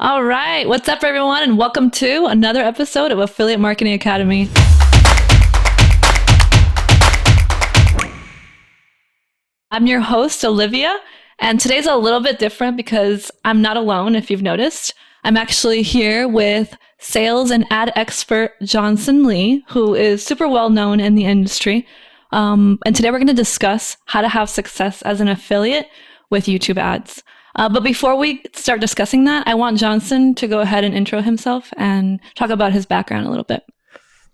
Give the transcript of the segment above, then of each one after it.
All right. What's up, everyone? And welcome to another episode of Affiliate Marketing Academy. I'm your host, Olivia, and today's a little bit different because I'm not alone, if you've noticed. I'm actually here with sales and ad expert Johnson Lee, who is super well known in the industry. And today we're going to discuss how to have success as an affiliate with YouTube ads. But before we start discussing that, I want Johnson to go ahead and intro himself and talk about his background a little bit.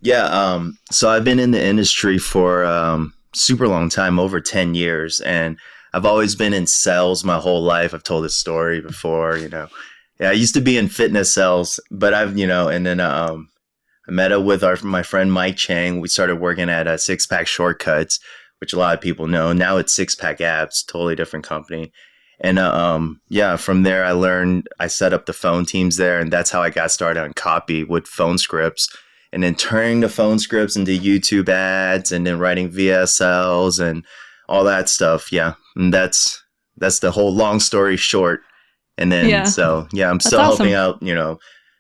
Yeah, so I've been in the industry for super long time, over 10 years, and I've always been in sales my whole life. I've told this story before, Yeah, I used to be in fitness sales, but and then I met up with my friend Mike Chang. We started working at Six Pack Shortcuts, which a lot of people know. Now it's Six Pack Abs, totally different company. And from there I set up the phone teams there, and that's how I got started on copy with phone scripts, and then turning the phone scripts into YouTube ads, and then writing VSLs and all that stuff. Yeah, and that's the whole long story short. And then I'm still helping out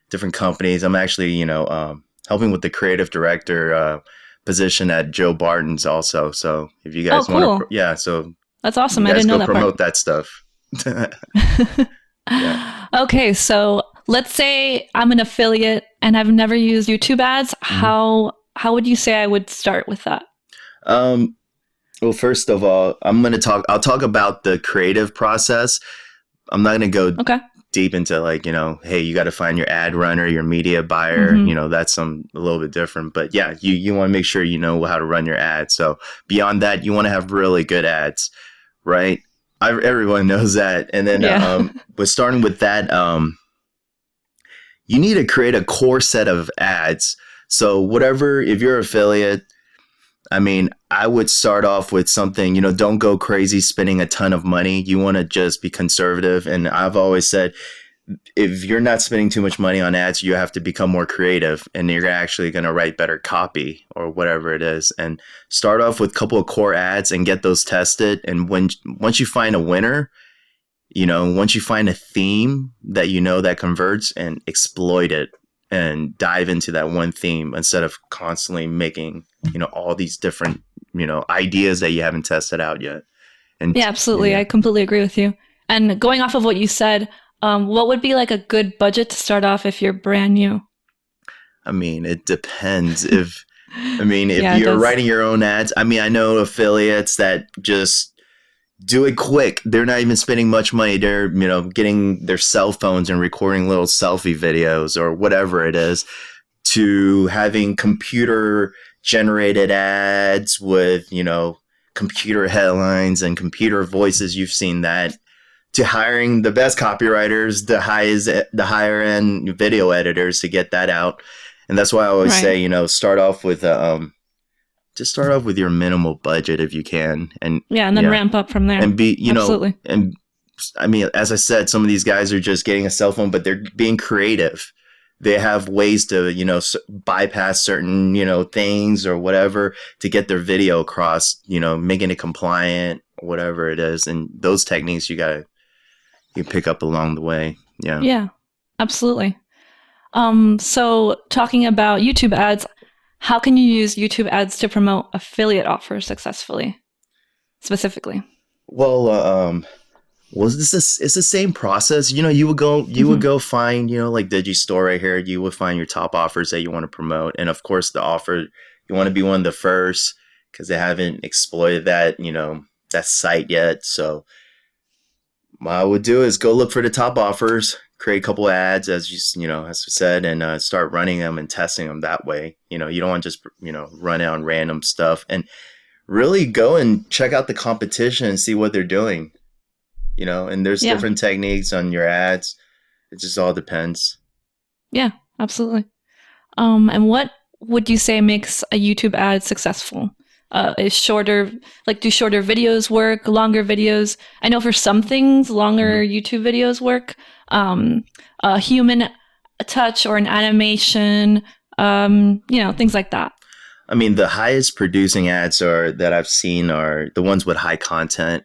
different companies. I'm actually helping with the creative director position at Joe Barton's also. So if you guys want to, so that's awesome. I didn't know that promote part. that stuff. Yeah. Okay, so let's say I'm an affiliate and I've never used YouTube ads. How would you say I would start with that? Well, first of all, I'll talk about the creative process. I'm not going to go deep into hey, you got to find your ad runner, your media buyer. That's a little bit different. But yeah, you want to make sure you know how to run your ads. So beyond that, you want to have really good ads, right? Everyone knows that. And then but starting with that, you need to create a core set of ads. So if you're an affiliate, I would start off with something, don't go crazy spending a ton of money. You want to just be conservative. And I've always said, if you're not spending too much money on ads, you have to become more creative, and you're actually going to write better copy or whatever it is. And start off with a couple of core ads and get those tested. And once you find a winner, once you find a theme that that converts, and exploit it and dive into that one theme instead of constantly making, all these different, ideas that you haven't tested out yet. And yeah, absolutely. I completely agree with you. And going off of what you said, what would be like a good budget to start off if you're brand new? It depends. If you're writing your own ads, I know affiliates that just do it quick. They're not even spending much money. They're, getting their cell phones and recording little selfie videos or whatever it is, to having computer generated ads with, computer headlines and computer voices. You've seen that. To hiring the best copywriters, the higher end video editors to get that out. And that's why I always say, start off with just start off with your minimal budget if you can, and then ramp up from there. And be, absolutely. And as I said, some of these guys are just getting a cell phone, but they're being creative. They have ways to, bypass certain, things or whatever to get their video across, making it compliant, whatever it is. And those techniques you pick up along the way. Yeah. Yeah, absolutely. So talking about YouTube ads, how can you use YouTube ads to promote affiliate offers successfully, specifically? Well, it's the same process. You would go find, like Digistore right here. You would find your top offers that you want to promote. And of course the offer, you want to be one of the first because they haven't exploited that, that site yet. So what I would do is go look for the top offers, create a couple ads as we said, and start running them and testing them that way. You don't want to just, run out on random stuff, and really go and check out the competition and see what they're doing, and there's different techniques on your ads. It just all depends. Yeah, absolutely. And what would you say makes a YouTube ad successful? Do shorter videos work, longer videos? I know for some things, longer YouTube videos work. A human touch or an animation, things like that. The highest producing ads that I've seen are the ones with high content,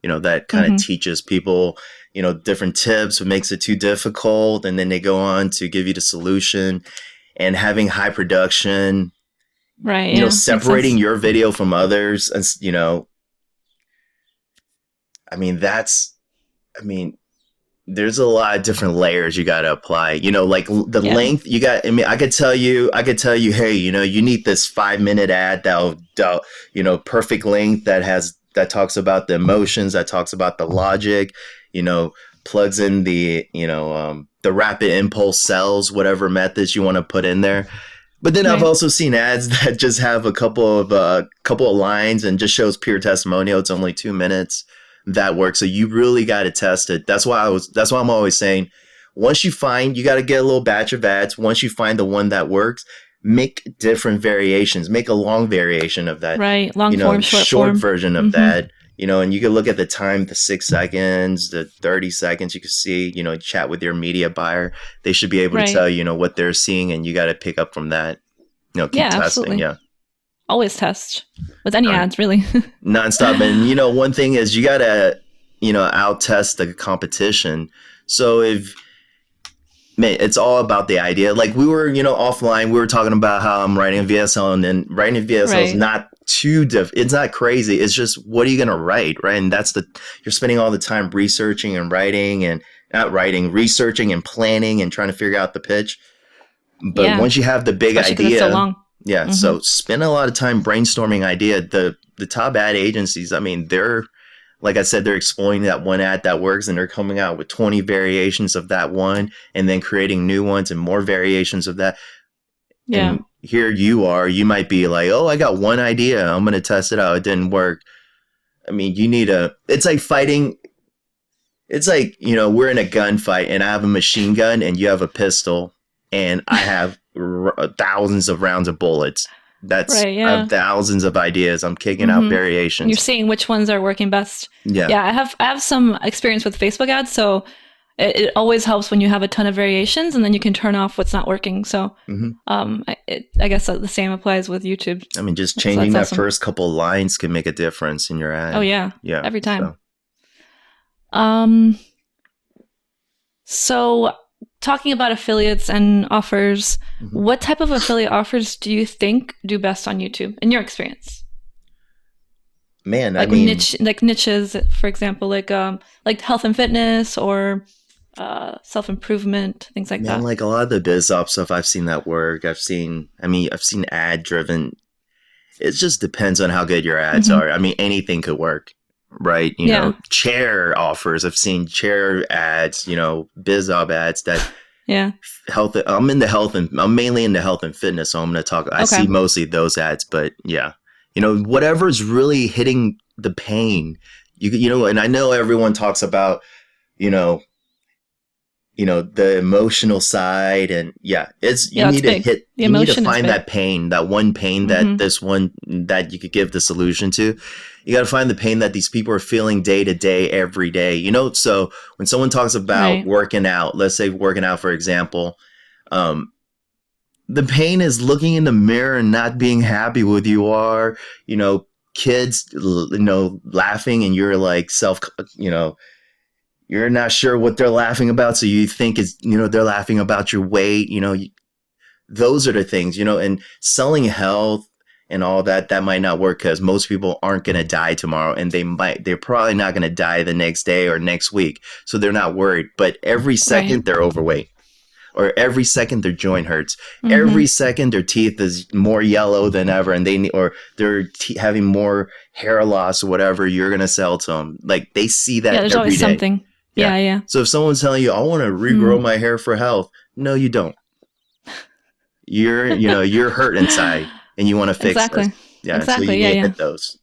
that kind of teaches people, different tips, what makes it too difficult. And then they go on to give you the solution, and having high production, Right. Yeah. separating your video from others. And, there's a lot of different layers you got to apply, like the length you got. I could tell you, hey, you need this 5-minute ad that'll perfect length that talks about the emotions, that talks about the logic, plugs in the rapid impulse sells, whatever methods you want to put in there. But then I've also seen ads that just have a couple of lines and just shows pure testimonial. It's only 2 minutes. That works. So you really got to test it. That's why I'm always saying, once you got to get a little batch of ads. Once you find the one that works, make different variations, make a long variation of that. Right. Long form, short form. version of that, and you can look at the time, the 6 seconds, the 30 seconds, you can see, chat with your media buyer. They should be able to tell you, what they're seeing, and you got to pick up from that, keep testing. Absolutely. Yeah. Always test with any ads, really. Nonstop. And, one thing is you got to, out test the competition. So it's all about the idea. Like we were, offline, we were talking about how I'm writing a VSL, and then writing a VSL is not too it's not crazy. It's just, what are you going to write? Right. And you're spending all the time researching and writing, and not writing, researching and planning and trying to figure out the pitch. But once you have the big idea, it's so long. Yeah. So spend a lot of time brainstorming idea. The top ad agencies, they're, like I said, they're exploiting that one ad that works, and they're coming out with 20 variations of that one, and then creating new ones and more variations of that. Yeah. And here you might be like, oh, I got one idea, I'm going to test it out. It didn't work. It's like fighting. It's like, we're in a gunfight, and I have a machine gun and you have a pistol, and I have thousands of rounds of bullets. I have thousands of ideas. I'm kicking out variations. You're seeing which ones are working best. Yeah. Yeah. I have some experience with Facebook ads. So it always helps when you have a ton of variations, and then you can turn off what's not working. So I guess the same applies with YouTube. Just changing that awesome. First couple lines can make a difference in your ad. Oh yeah. Yeah. Every time. So talking about affiliates and offers, what type of affiliate offers do you think do best on YouTube in your experience? Man, niches, for example, like health and fitness, or self-improvement, things like that. Like a lot of the biz op stuff, I've seen that work. I've seen ad driven. It just depends on how good your ads are. Anything could work. Right. Chair offers. I've seen chair ads, biz op ads that health. I'm mainly into health and fitness. So I'm going to talk. I see mostly those ads, but whatever's really hitting the pain, and I know everyone talks about, the emotional side, and you need to hit, you need to find that pain, that one pain that you could give the solution to. You got to find the pain that these people are feeling day to day, every day, So when someone talks about working out, let's say working out, for example, the pain is looking in the mirror and not being happy with you are, kids, laughing, and you're like you're not sure what they're laughing about. So you think it's, they're laughing about your weight, those are the things, and selling health and all that might not work, because most people aren't going to die tomorrow, and they're probably not going to die the next day or next week. So they're not worried, but every second they're overweight, or every second their joint hurts, every second their teeth is more yellow than ever, and they're having more hair loss or whatever. You're going to sell to them. Like, they see that there's every always day. Something. Yeah. So if someone's telling you, I want to regrow my hair for health, no, you don't. You're hurt inside, and you want to fix this. Yeah, exactly. So you need to hit those.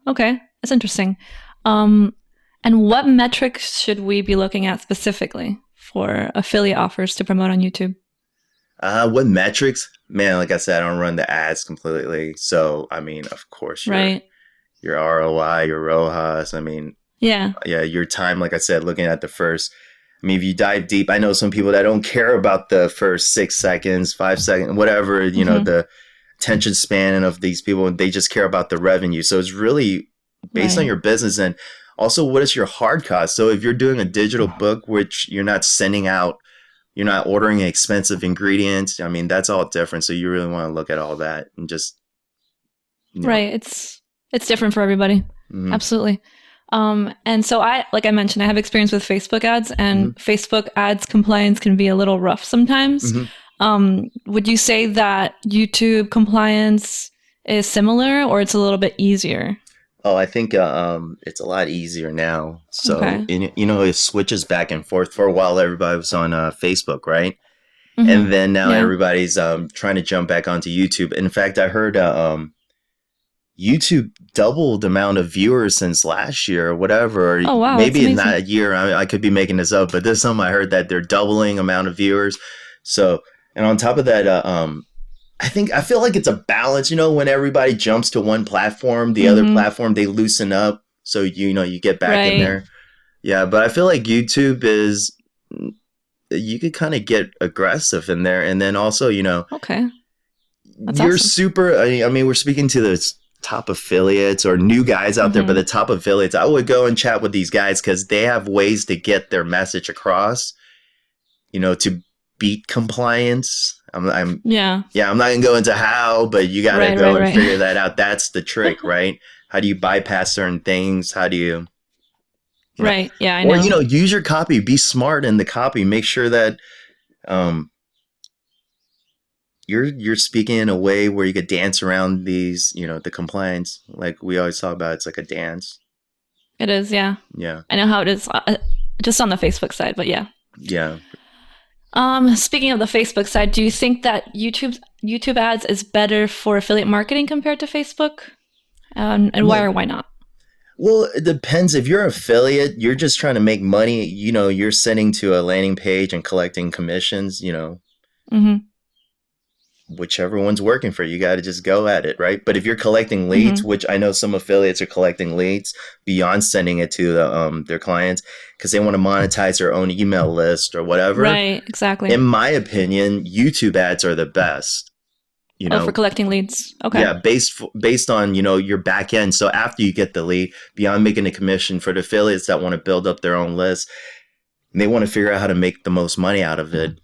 Okay. That's interesting. And what metrics should we be looking at specifically for affiliate offers to promote on YouTube? What metrics? Man, like I said, I don't run the ads completely. So, of course, your ROI, your ROAS, your time, like I said, looking at the first. If you dive deep, I know some people that don't care about the first 6 seconds, 5 seconds, whatever, the attention span of these people, they just care about the revenue. So it's really based on your business. And Also, what is your hard cost? So if you're doing a digital book, which you're not sending out, you're not ordering expensive ingredients. I mean, that's all different. So you really want to look at all that and just, Right. It's different for everybody. Mm-hmm. Absolutely. And so like I mentioned, I have experience with Facebook ads, and Facebook ads compliance can be a little rough sometimes. Would you say that YouTube compliance is similar, or it's a little bit easier? Oh, I think it's a lot easier now. So, it switches back and forth. For a while, everybody was on Facebook, right? And then now everybody's trying to jump back onto YouTube. In fact, I heard YouTube doubled the amount of viewers since last year or whatever. Oh, wow. Maybe not a year. I could be making this up, but this time I heard that they're doubling amount of viewers. So, and on top of that, I feel like it's a balance, when everybody jumps to one platform, the other platform, they loosen up. So, you get back in there. Yeah. But I feel like YouTube you could kind of get aggressive in there. And then also, okay. That's you're awesome. super, I mean, we're speaking to the top affiliates or new guys out there, but the top affiliates, I would go and chat with these guys because they have ways to get their message across, to beat compliance. I'm not gonna go into how, but you gotta go and figure that out. That's the trick, right? How do you bypass certain things? How do you right? Yeah, I know. Or use your copy. Be smart in the copy. Make sure that you're speaking in a way where you could dance around these, the compliance. Like we always talk about, it's like a dance. It is, yeah. Yeah. I know how it is, just on the Facebook side, but yeah. Yeah. Speaking of the Facebook side, do you think that YouTube ads is better for affiliate marketing compared to Facebook? And why or why not? Well, it depends. If you're an affiliate, you're just trying to make money. You're sending to a landing page and collecting commissions, whichever one's working for you, you got to just go at it, right? But if you're collecting leads, which I know some affiliates are collecting leads beyond sending it to their clients because they want to monetize their own email list or whatever. Right, exactly. In my opinion, YouTube ads are the best. For collecting leads. Okay. Yeah, based on, your back end. So after you get the lead, beyond making a commission for the affiliates that want to build up their own list, and they want to figure out how to make the most money out of it.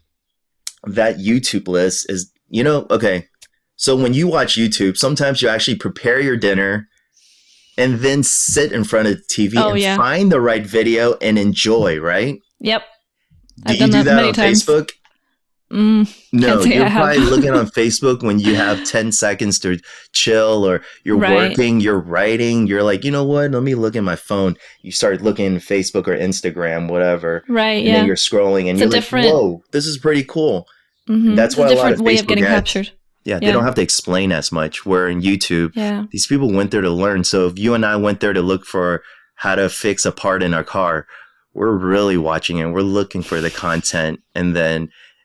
That YouTube list is, okay. So when you watch YouTube, sometimes you actually prepare your dinner and then sit in front of the TV and find the right video and enjoy, right? Yep. Do you do that on Facebook? No, you're probably looking on Facebook when you have 10 seconds to chill or you're working, you're writing, you're like, you know what? Let me look at my phone. You start looking at Facebook or Instagram, whatever. Right, and then you're scrolling and you're like, whoa, this is pretty cool. That's why a lot of Facebook way of getting captured. Yeah, they don't have to explain as much. Where in YouTube, these people went there to learn. So if you and I went there to look for how to fix a part in our car, we're really watching it. We're looking for the content, and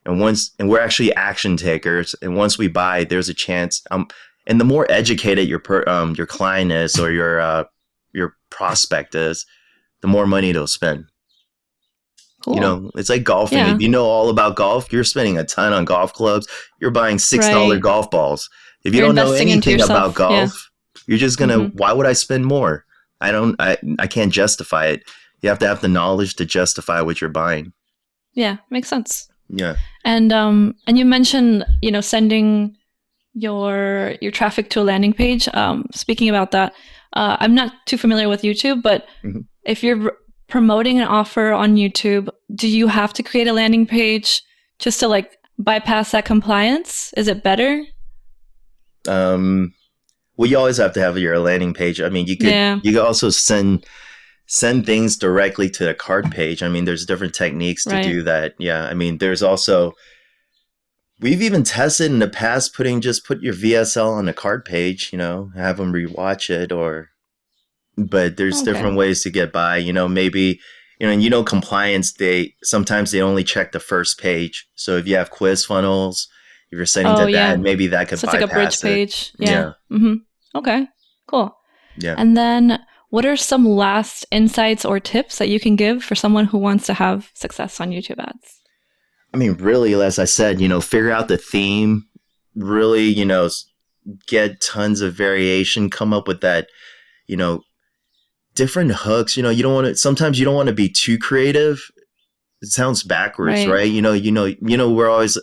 we're actually action takers. And once we buy, there's a chance. And the more educated your client is or your prospect is, the more money they'll spend. Cool. It's like golfing. If you know all about golf, you're spending a ton on golf clubs. You're buying $6 golf balls. If you don't know anything about golf, you're just gonna. Why would I spend more? I can't justify it. You have to have the knowledge to justify what you're buying. Yeah, makes sense. Yeah. And you mentioned sending your traffic to a landing page. Speaking about that, I'm not too familiar with YouTube, but if you're promoting an offer on YouTube, do you have to create a landing page just to bypass that compliance? Is it better? Well, you always have to have your landing page. I mean, you could also send things directly to the cart page. I mean, there's different techniques to do that. Yeah. I mean, there's also, we've even tested in the past put your VSL on the cart page, have them rewatch it but there's different ways to get by, maybe, and compliance, sometimes they only check the first page. So if you have quiz funnels, if you're sending to that, maybe that could bypass it's like a bridge page. Yeah. Okay, cool. Yeah. And then what are some last insights or tips that you can give for someone who wants to have success on YouTube ads? I mean, really, as I said, figure out the theme, really, get tons of variation, come up with that, different hooks. You know, sometimes you don't want to be too creative. It sounds backwards, right? We're always,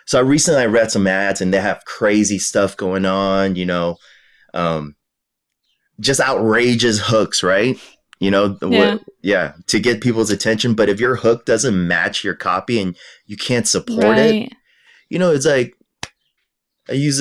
so I read some ads and they have crazy stuff going on, um, just outrageous hooks, right? To get people's attention. But if your hook doesn't match your copy and you can't support it, it's like, I'll use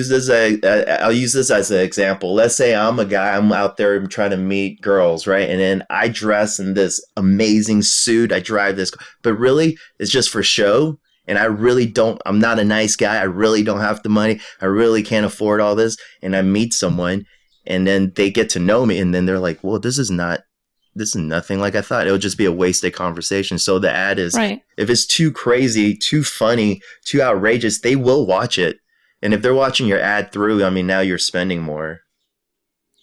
this as an example. Let's say I'm a guy, I'm out there trying to meet girls, right? And then I dress in this amazing suit. I drive this, but really it's just for show. And I'm not a nice guy. I really don't have the money. I really can't afford all this. And I meet someone and then they get to know me. And then they're like, well, this is nothing like I thought. It'll just be a wasted conversation. So the ad is, if it's too crazy, too funny, too outrageous, they will watch it. And if they're watching your ad through, I mean, now you're spending more.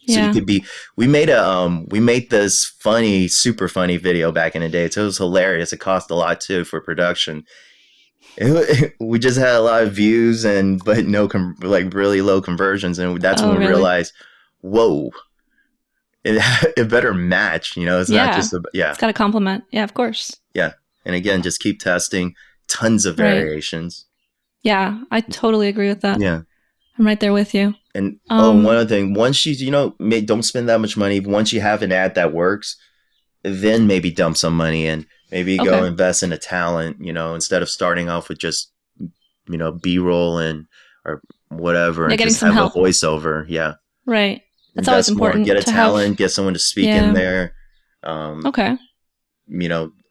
So you could we made this super funny video back in the day. So it was hilarious. It cost a lot too for production. We just had a lot of views but no, really low conversions. And that's when we realized, whoa, it better match, it's not just, it's got to complement. Yeah, of course. Yeah. And again, just keep testing, tons of variations. Yeah, I totally agree with that. Yeah. I'm right there with you. And one other thing, once you, don't spend that much money. Once you have an ad that works, then maybe dump some money in. Maybe go invest in a talent, instead of starting off with just, B-roll or whatever. And just have help. A voiceover. Yeah. Right. That's always important. Get a talent, get someone to speak in there.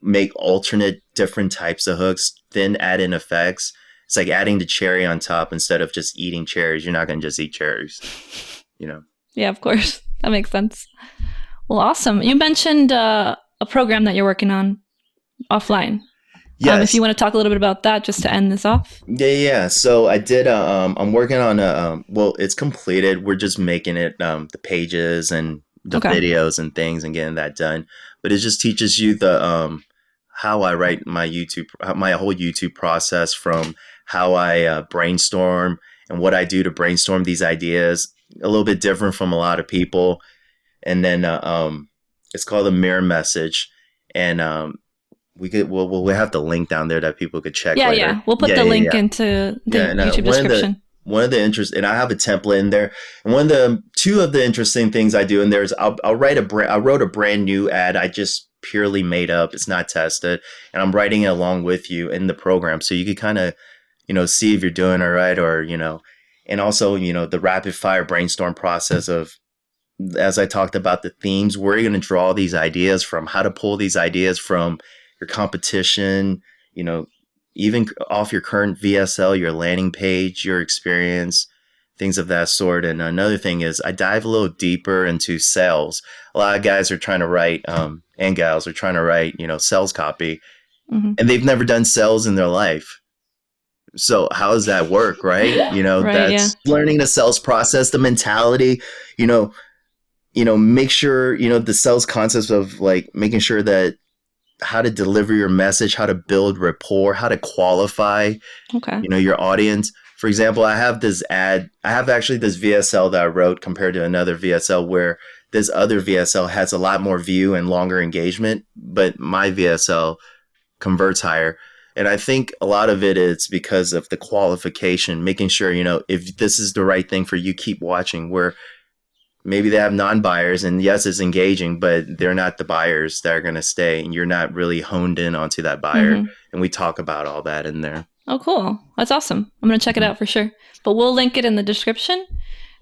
Make alternate different types of hooks, then add in effects. It's like adding the cherry on top instead of just eating cherries. You're not going to just eat cherries, Yeah, of course. That makes sense. Well, awesome. You mentioned a program that you're working on offline. Yes. If you want to talk a little bit about that just to end this off. Yeah. So I did, I'm working on it's completed. We're just making it, the pages and the videos and things and getting that done. But it just teaches you how I write my whole YouTube process, from how I brainstorm and what I do to brainstorm these ideas. A little bit different from a lot of people. And then it's called a mirror message. And we'll have the link down there that people could check later. Yeah. We'll put the link into the YouTube description. One of the and I have a template in there. And two of the interesting things I do in there is I wrote a brand new ad. I just purely made up. It's not tested. And I'm writing it along with you in the program. So you could kind of, see if you're doing it right, or, and also, the rapid fire brainstorm process of, as I talked about the themes, where are you going to draw these ideas from, how to pull these ideas from your competition, even off your current VSL, your landing page, your experience, things of that sort. And another thing is I dive a little deeper into sales. A lot of guys are trying to write, and gals are trying to write, sales copy, and they've never done sales in their life. So how does that work, right? That's learning the sales process, the mentality, make sure, the sales concepts of like making sure that how to deliver your message, how to build rapport, how to qualify, your audience. For example, I have this VSL that I wrote compared to another VSL where this other VSL has a lot more view and longer engagement, but my VSL converts higher. And I think a lot of it is because of the qualification, making sure, if this is the right thing for you, keep watching, where maybe they have non-buyers and yes, it's engaging, but they're not the buyers that are going to stay. And you're not really honed in onto that buyer. And we talk about all that in there. Oh, cool. That's awesome. I'm going to check it out for sure. But we'll link it in the description.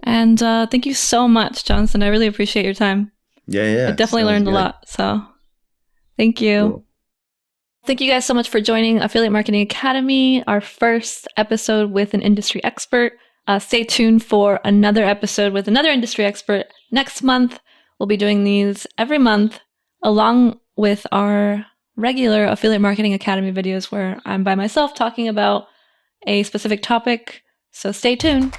And thank you so much, Johnson. I really appreciate your time. Yeah. I definitely learned a lot. So thank you. Cool. Thank you guys so much for joining Affiliate Marketing Academy, our first episode with an industry expert. Stay tuned for another episode with another industry expert next month. We'll be doing these every month along with our regular Affiliate Marketing Academy videos where I'm by myself talking about a specific topic. So stay tuned.